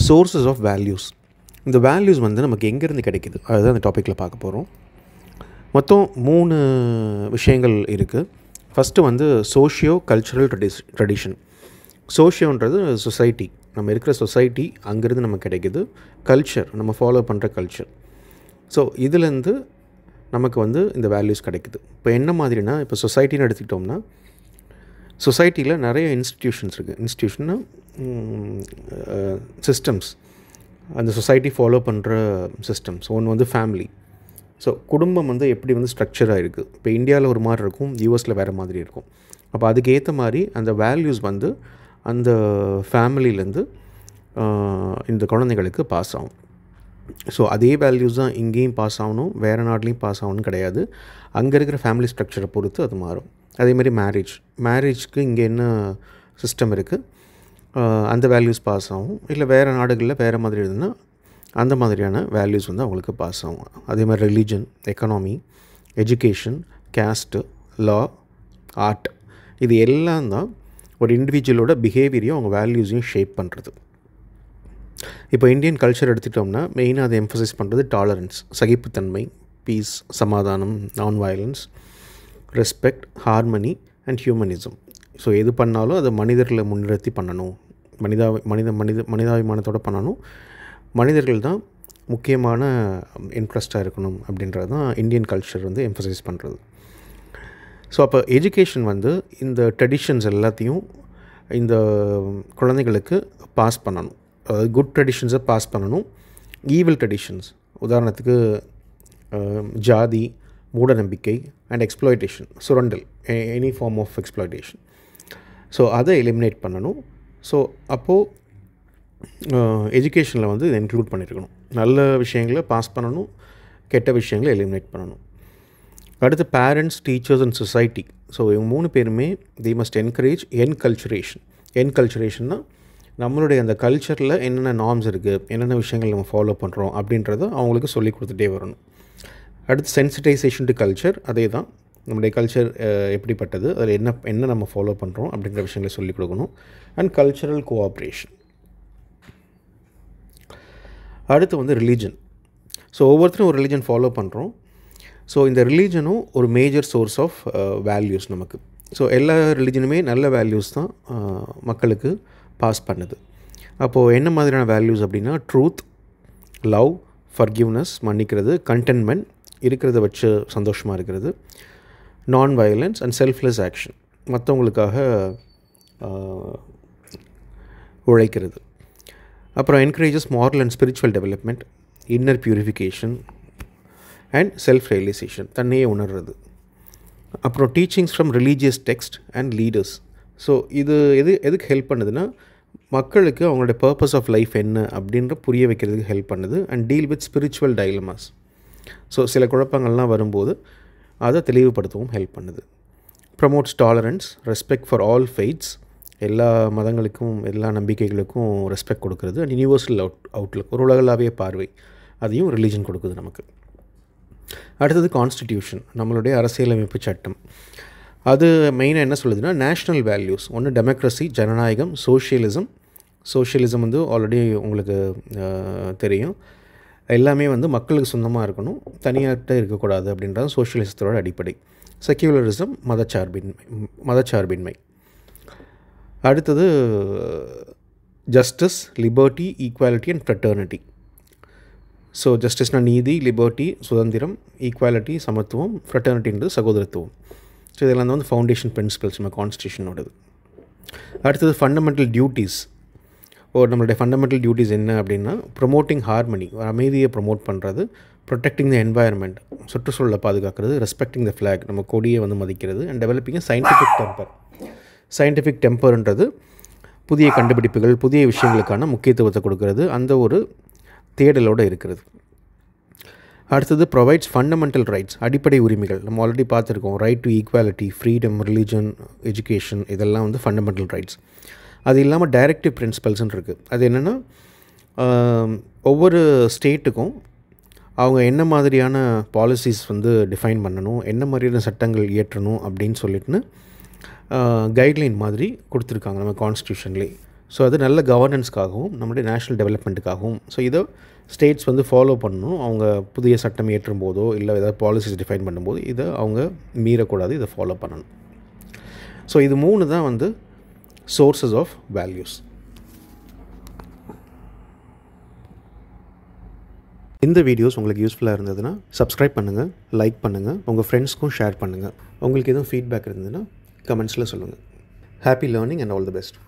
Sources of values. இந்த values வந்து நமக்கு எங்கேருந்து கிடைக்குது, அதுதான் அந்த டாப்பிக்கில் பார்க்க போகிறோம். மொத்தம் 3 விஷயங்கள் இருக்குது. ஃபஸ்ட்டு வந்து சோஷியோ கல்ச்சுரல் ட்ரெடிஷன். சோஷியோன்றது சொசைட்டி, நம்ம இருக்கிற சொசைட்டி, அங்கேருந்து நமக்கு கிடைக்குது. கல்ச்சர், நம்ம ஃபாலோ பண்ணுற கல்ச்சர். ஸோ இதுலேருந்து நமக்கு வந்து இந்த வேல்யூஸ் கிடைக்குது. இப்போ என்ன மாதிரினா, இப்போ சொசைட்டின்னு எடுத்துக்கிட்டோம்னா, சொசைட்டியில் நிறைய இன்ஸ்டிடியூஷன்ஸ் இருக்குது. இன்ஸ்டிடியூஷன்னா சிஸ்டம்ஸ், அந்த சொசைட்டி ஃபாலோ பண்ணுற சிஸ்டம்ஸ். ஒன்று வந்து ஃபேமிலி. ஸோ குடும்பம் வந்து எப்படி வந்து ஸ்ட்ரக்சராக இருக்குது. இப்போ இந்தியாவில் ஒரு மாதிரி இருக்கும், யூஎஸில் வேறு மாதிரி இருக்கும். அப்போ அதுக்கேற்ற மாதிரி அந்த வேல்யூஸ் வந்து அந்த ஃபேமிலியிலேருந்து இந்த குழந்தைகளுக்கு பாஸ் ஆகும். ஸோ அதே வேல்யூஸ் தான் இங்கேயும் பாஸ் ஆகணும், வேறு நாட்டிலையும் பாஸ் ஆகணும் கிடையாது. அங்கே இருக்கிற ஃபேமிலி ஸ்ட்ரக்சரை பொறுத்து அது மாறும். அதேமாதிரி மேரேஜ்க்கு இங்கே என்ன சிஸ்டம் இருக்குது, அந்த வேல்யூஸ் பாஸ் ஆகும். இல்லை வேறு நாடுகளில் வேறு மாதிரி இருந்ததுன்னா அந்த மாதிரியான வேல்யூஸ் வந்து அவங்களுக்கு பாஸ் ஆகும். அதே மாதிரி ரிலீஜன், எக்கனாமி, எஜுகேஷன், கேஸ்ட்டு, லா, ஆர்ட், இது எல்லாம் தான் ஒரு இண்டிவிஜுவலோட பிஹேவியரையும் அவங்க வேல்யூஸையும் ஷேப் பண்ணுறது. இப்போ இந்தியன் கல்ச்சர் எடுத்துக்கிட்டோம்னா மெயினாக அதை எம்ஃபசைஸ் பண்ணுறது டாலரன்ஸ், சகிப்புத்தன்மை, பீஸ், சமாதானம், non violence, respect, harmony and humanism. So எது பண்ணாலும் அதை மனிதர்களை முன்னிறுத்தி பண்ணணும், மனிதாபிமானத்தோடு பண்ணணும், மனிதர்கள் தான் முக்கியமான இன்ட்ரெஸ்ட்டாக இருக்கணும் அப்படின்றது தான் இந்தியன் கல்ச்சர் வந்து எம்ஃபசைஸ் பண்ணுறது. ஸோ அப்போ எஜுகேஷன் வந்து இந்த ட்ரெடிஷன்ஸ் எல்லாத்தையும் இந்த குழந்தைகளுக்கு பாஸ் பண்ணணும். அதாவது குட் ட்ரெடிஷன்ஸை பாஸ் பண்ணணும், ஈவில் ட்ரெடிஷன்ஸ், உதாரணத்துக்கு ஜாதி, மூடநம்பிக்கை அண்ட் எக்ஸ்ப்ளாய்டேஷன், சுரண்டல், any form of exploitation. So அதை எலிமினேட் பண்ணணும். ஸோ அப்போது எஜுகேஷனில் வந்து இதை இன்க்ளூட் பண்ணியிருக்கணும். நல்ல விஷயங்களை பாஸ் பண்ணணும், கெட்ட விஷயங்களை எலிமினேட் பண்ணணும். அடுத்து parents, teachers and society. So இவங்க 3 பேருமே தி மஸ்ட் என்கரேஜ் என்கல்ச்சுரேஷன். என்கல்ச்சுரேஷன்னா நம்மளுடைய அந்த கல்ச்சரில் என்னென்ன நார்ம்ஸ் இருக்குது, என்னென்ன விஷயங்கள் நம்ம ஃபாலோ பண்ணுறோம் அப்படின்றத அவங்களுக்கு சொல்லிக் கொடுத்துட்டே வரணும். அடுத்து சென்சிட்டைசேஷன் டு கல்ச்சர். அதே தான், நம்முடைய கல்ச்சர் எப்படிப்பட்டது, அதில் என்ன நம்ம ஃபாலோ பண்ணுறோம் அப்படின்ற விஷயங்களை சொல்லிக் கொடுக்கணும். And cultural cooperation. அடுத்து வந்து ரிலீஜன். ஸோ ஒவ்வொருத்தரும் ஒரு ரிலீஜன் ஃபாலோ பண்ணுறோம். ஸோ இந்த ரிலீஜனும் ஒரு மேஜர் சோர்ஸ் ஆஃப் வேல்யூஸ் நமக்கு. ஸோ எல்லா ரிலீஜனுமே நல்ல வேல்யூஸ் தான் மக்களுக்கு பாஸ் பண்ணுது. அப்போது என்ன மாதிரியான வேல்யூஸ் அப்படின்னா, ட்ரூத், லவ், ஃபர்கிவ்னஸ், மன்னிக்கிறது, கண்டென்ட்மெண்ட், இருக்கிறத வச்சு சந்தோஷமாக இருக்கிறது, non violence and selfless action, மற்றவங்களுக்காக உழைக்கிறது. அப்புறம் encourages moral and spiritual development, inner purification and self realisation, தன்னையே உணர்றது. அப்புறம் teachings from religious text and leaders. So இது எதுக்கு ஹெல்ப் பண்ணுதுன்னா, மக்களுக்கு அவங்களுடைய பர்பஸ் ஆஃப் லைஃப் என்ன அப்படின்ற புரிய வைக்கிறதுக்கு ஹெல்ப் பண்ணுது. And deal with spiritual dilemmas. So சில குழப்பங்கள்லாம் வரும்போது அதை தெளிவுபடுத்தவும் ஹெல்ப் பண்ணுது. Promotes tolerance, respect for all faiths, எல்லா மதங்களுக்கும் எல்லா நம்பிக்கைகளுக்கும் ரெஸ்பெக்ட் கொடுக்குறது. அண்ட் யூனிவர்சல் அவுட்லுக், ஒரு உலகளாவிய பார்வை, அதையும் ரிலீஜன் கொடுக்குது நமக்கு. அடுத்தது கான்ஸ்டிடியூஷன், நம்மளுடைய அரசியலமைப்பு சட்டம். அது மெயினாக என்ன சொல்லுதுன்னா, நேஷ்னல் வேல்யூஸ். ஒன்று டெமோக்ரஸி, ஜனநாயகம், சோஷியலிசம் வந்து ஆல்ரெடி உங்களுக்கு தெரியும். எல்லாமே வந்து மக்களுக்கு சொந்தமாக இருக்கணும், தனியார்கிட்ட இருக்கக்கூடாது அப்படின்றது சோஷியலிசத்தோட அடிப்படை. செக்யூலரிசம், மதச்சார்பின்மை. அடுத்தது justice, liberty, equality and fraternity. So ஜஸ்டிஸ்னால் நீதி, லிபர்ட்டி சுதந்திரம், ஈக்குவாலிட்டி சமத்துவம், ஃப்ரெட்டர்னிட்டின்றது சகோதரத்துவம். ஸோ இதெல்லாம் வந்து ஃபவுண்டேஷன் பிரின்சிபல்ஸ் நம்ம கான்ஸ்டியூஷனோடது. அடுத்தது ஃபண்டமெண்டல் டியூட்டிஸ். நம்மளுடைய ஃபண்டமெண்டல் டியூட்டிஸ் என்ன அப்படின்னா, ப்ரொமோட்டிங் ஹார்மனி, அமைதியை ப்ரொமோட் பண்ணுறது, ப்ரொடெக்டிங் த என்வாயர்மெண்ட், சுற்றுச்சூழலை பாதுகாக்கிறது, ரெஸ்பெக்டிங் த ஃப்ளாக், நம்ம கொடியை வந்து மதிக்கிறது, அண்ட் டெவலப்பிங் சயின்டிஃபிக் டெம்பர்ன்றது புதிய கண்டுபிடிப்புகள், புதிய விஷயங்களுக்கான முக்கியத்துவத்தை கொடுக்கறது, அந்த ஒரு தேடலோடு இருக்கிறது. அடுத்தது ப்ரொவைட்ஸ் ஃபண்டமெண்டல் ரைட்ஸ், அடிப்படை உரிமைகள். நம்ம ஆல்ரெடி பார்த்துருக்கோம், right to equality, freedom, religion, education, இதெல்லாம் வந்து ஃபண்டமெண்டல் ரைட்ஸ். அது இல்லாமல் டைரக்டிவ் பிரின்சிபல்ஸ்ன்னு இருக்குது. அது என்னென்னா, ஒவ்வொரு ஸ்டேட்டுக்கும் அவங்க என்ன மாதிரியான பாலிசிஸ் வந்து டிஃபைன் பண்ணணும், என்ன மாதிரியான சட்டங்கள் இயற்றணும் அப்படின்னு சொல்லிட்டுன்னு கைட்லைன் மாதிரி கொடுத்துருக்காங்க நம்ம கான்ஸ்டியூஷன்லேயே. ஸோ அது நல்ல கவர்னன்ஸ்க்காகவும் நம்மளுடைய நேஷ்னல் டெவலப்மெண்ட்டுக்காகவும். ஸோ இதை ஸ்டேட்ஸ் வந்து ஃபாலோ பண்ணணும். அவங்க புதிய சட்டம் ஏற்றும் போதோ இல்லை ஏதாவது பாலிசிஸ் டிஃபைன் பண்ணும்போது இதை அவங்க மீறக்கூடாது, இதை ஃபாலோ பண்ணணும். ஸோ இது 3 தான் வந்து சோர்ஸஸ் ஆஃப் வேல்யூஸ். இந்த வீடியோஸ் உங்களுக்கு யூஸ்ஃபுல்லாக இருந்ததுன்னா சப்ஸ்கிரைப் பண்ணுங்கள், லைக் பண்ணுங்கள், உங்கள் ஃப்ரெண்ட்ஸ்க்கும் ஷேர் பண்ணுங்கள். உங்களுக்கு எதுவும் ஃபீட்பேக் இருந்ததுன்னா கமெண்ட்ஸில் சொல்லுங்கள். Happy learning and all the best.